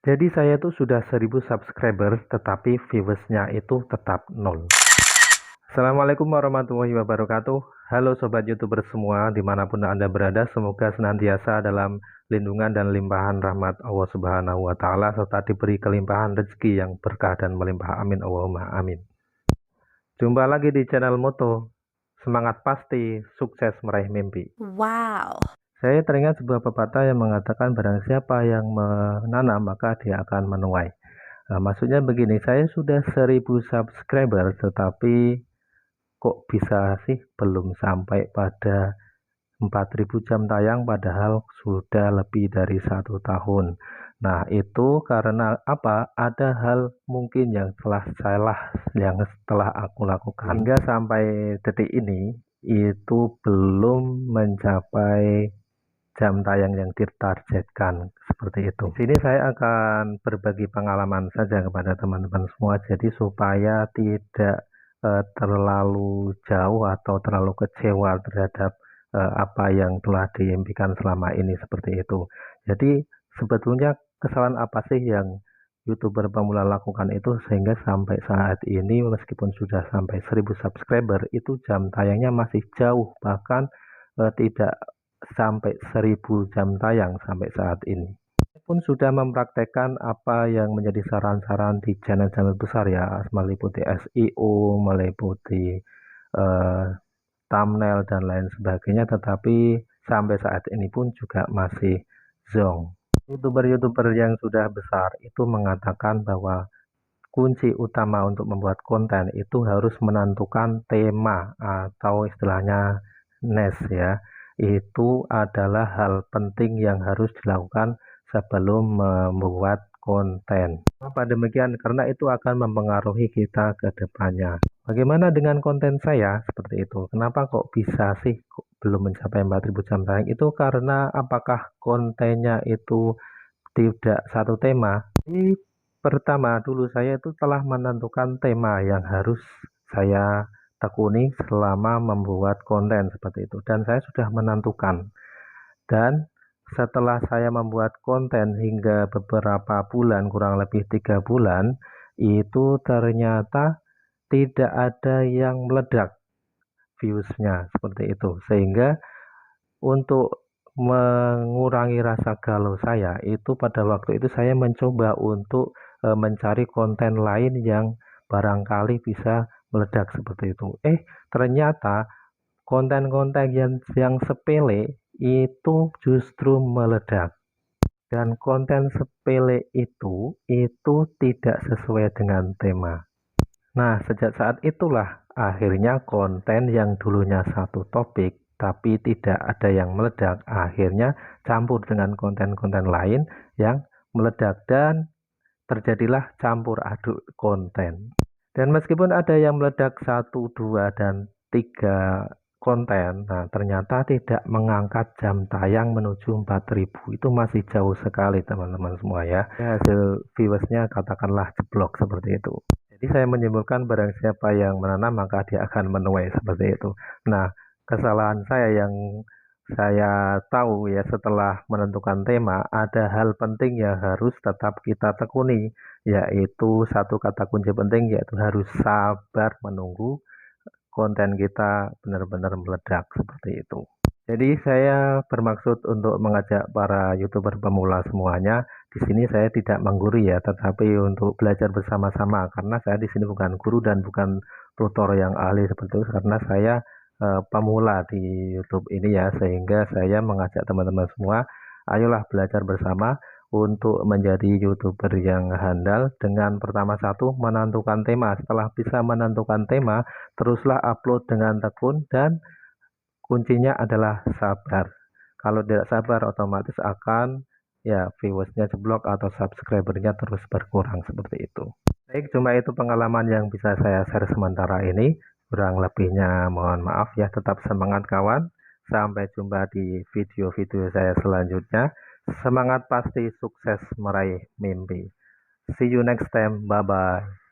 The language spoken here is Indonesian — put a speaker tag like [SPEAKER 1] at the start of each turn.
[SPEAKER 1] Jadi saya tuh sudah 1000 subscriber, tetapi viewersnya itu tetap nol. Assalamualaikum warahmatullahi wabarakatuh. Halo Sobat YouTuber semua, dimanapun Anda berada, semoga senantiasa dalam lindungan dan limpahan rahmat Allah Subhanahu wa Ta'ala, serta diberi kelimpahan rezeki yang berkah dan melimpah. Amin Allahumma amin. Jumpa lagi di channel Moto. Semangat pasti, sukses meraih mimpi.
[SPEAKER 2] Wow.
[SPEAKER 1] Saya teringat sebuah pepatah yang mengatakan barang siapa yang menanam maka dia akan menuai. Maksudnya begini, saya sudah 1000 subscriber tetapi kok bisa sih belum sampai pada 4000 jam tayang padahal sudah lebih dari 1 tahun. Nah, itu karena apa? Ada hal mungkin yang telah salah yang setelah aku lakukan hingga sampai detik ini itu belum mencapai jam tayang yang ditargetkan, seperti itu. Di sini saya akan berbagi pengalaman saja kepada teman-teman semua, jadi supaya tidak terlalu jauh atau terlalu kecewa terhadap apa yang telah diimpikan selama ini, seperti itu. Jadi sebetulnya kesalahan apa sih yang YouTuber pemula lakukan itu sehingga sampai saat ini meskipun sudah sampai 1000 subscriber itu jam tayangnya masih jauh, bahkan tidak sampai 1000 jam tayang sampai saat ini. Saya pun sudah mempraktekkan apa yang menjadi saran-saran di channel-channel besar ya, meliputi SEO, meliputi eh, thumbnail dan lain sebagainya, tetapi sampai saat ini pun juga masih zonk. YouTuber-YouTuber yang sudah besar itu mengatakan bahwa kunci utama untuk membuat konten itu harus menentukan tema atau istilahnya niche ya. Itu adalah hal penting yang harus dilakukan sebelum membuat konten. Kenapa demikian? Karena itu akan mempengaruhi kita ke depannya. Bagaimana dengan konten saya? Seperti itu. Kenapa kok bisa sih belum mencapai 4000 jam tayang? Itu karena apakah kontennya itu tidak satu tema? Ini pertama dulu saya itu telah menentukan tema yang harus saya tekuni selama membuat konten seperti itu, dan saya sudah menentukan. Dan setelah saya membuat konten hingga beberapa bulan, kurang lebih 3 bulan, itu ternyata tidak ada yang meledak viewsnya, seperti itu. Sehingga untuk mengurangi rasa galau saya itu pada waktu itu saya mencoba untuk mencari konten lain yang barangkali bisa meledak, seperti itu. Ternyata konten-konten yang sepele itu justru meledak, dan konten sepele itu tidak sesuai dengan tema. Nah, sejak saat itulah akhirnya konten yang dulunya satu topik tapi tidak ada yang meledak, akhirnya campur dengan konten-konten lain yang meledak, dan terjadilah campur aduk konten. Dan meskipun ada yang meledak 1, 2, dan 3 konten, nah ternyata tidak mengangkat jam tayang menuju 4000. Itu masih jauh sekali teman-teman semua ya. Hasil viewersnya katakanlah jeblok, seperti itu. Jadi saya menyimpulkan barang siapa yang menanam maka dia akan menuai, seperti itu. Nah, kesalahan saya yang saya tahu ya, setelah menentukan tema ada hal penting yang harus tetap kita tekuni, yaitu satu kata kunci penting, yaitu harus sabar menunggu konten kita benar-benar meledak, seperti itu. Jadi saya bermaksud untuk mengajak para YouTuber pemula semuanya. Di sini saya tidak menggurui ya, tetapi untuk belajar bersama-sama, karena saya di sini bukan guru dan bukan tutor yang ahli seperti itu, karena saya pemula di YouTube ini ya, sehingga saya mengajak teman-teman semua, ayolah belajar bersama untuk menjadi YouTuber yang handal dengan pertama satu menentukan tema. Setelah bisa menentukan tema, teruslah upload dengan tekun, dan kuncinya adalah sabar. Kalau tidak sabar otomatis akan ya viewersnya jeblok atau subscribernya terus berkurang, seperti itu. Baik, cuma itu pengalaman yang bisa saya share sementara ini. Kurang lebihnya mohon maaf ya. Tetap semangat kawan. Sampai jumpa di video-video saya selanjutnya. Semangat pasti, sukses meraih mimpi. See you next time. Bye-bye.